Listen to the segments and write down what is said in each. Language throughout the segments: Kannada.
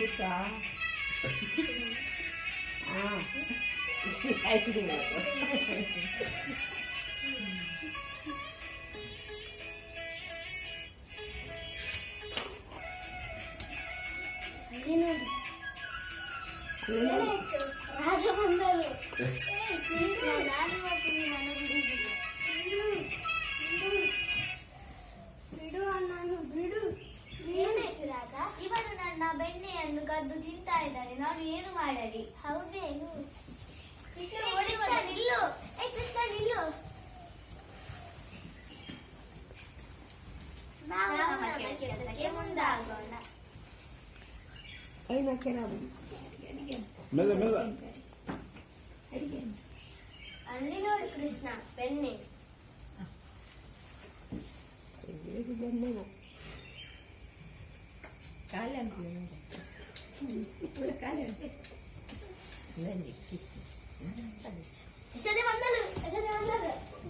ಗೊತ್ತಾ ಐಸ್ ಕ್ರೀಮ್ ರಾಜ ಬಂದರು ಬಿಡು ಅಣ್ಣನು ಬಿಡು. ಏನಾಯ್ತು ರಾಜ? ಇವರು ನನ್ನ ಬೆಣ್ಣೆಯನ್ನು ಕದ್ದು ತಿಂತಾ ಇದ್ದಾರೆ, ನಾನು ಏನು ಮಾಡಲಿ? ಹೌದೇನು? ಕೃಷ್ಣ ನಿಲ್ಲು, ಕೃಷ್ಣ ನಿಲ್ಲು. ನಾವು ನಮ್ಮ ಕೆಲಸಕ್ಕೆ ಮುಂದಾಗೋಣ. ಅಲ್ಲಿ ನೋಡು ಕೃಷ್ಣ, ಬೆಣ್ಣೆ.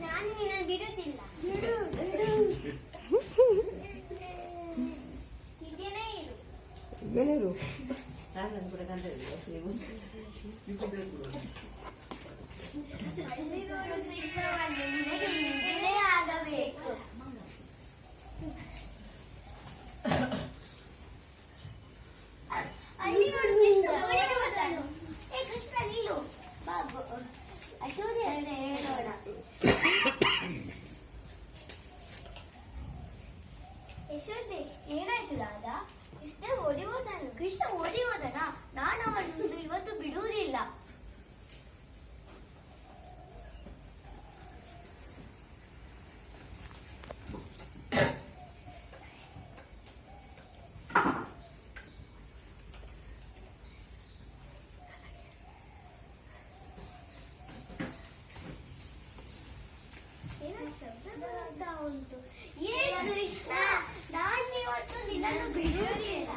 ನಾನು ನಿನ್ನ ಬಿಡುತ್ತಿಲ್ಲ. ಹೀಗೇನೇ ಇರು. ಅಲ್ಲಿ ನೋಡು ಕೃಷ್ಣವನ್ನು ನಿನಗೆ ಹೀಗೇನೇ ಆಗಬೇಕು. ಅಲ್ಲಿ ನೋಡು ಕೃಷ್ಣ ಓಡಿ ಹೋದನು. ಕೃಷ್ಣ ನಿಲ್ಲು, ಬಾಬು ಅಶೋಧೆಯನ್ನೇ ಹೇಳೋಣ. ಯಶೋಧೆ, ಏನಾಯ್ತು ರಾಧ? ಕೃಷ್ಣ ಓಡಿ ಹೋದನು. ಕೃಷ್ಣ ಓಡಿ ಹೋದನ? ನಾನು ಅವನನ್ನು ಇವತ್ತು ಬಿಡುವುದಿಲ್ಲ. ಉಂಟು. ಏನು ಕೃಷ್ಣ, ನಾನು ಇವತ್ತು ನಿನ್ನನ್ನು ಬಿಡುವುದಿಲ್ಲ.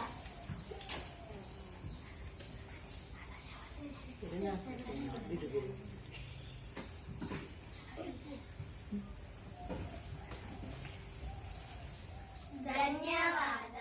ಧನ್ಯವಾದ.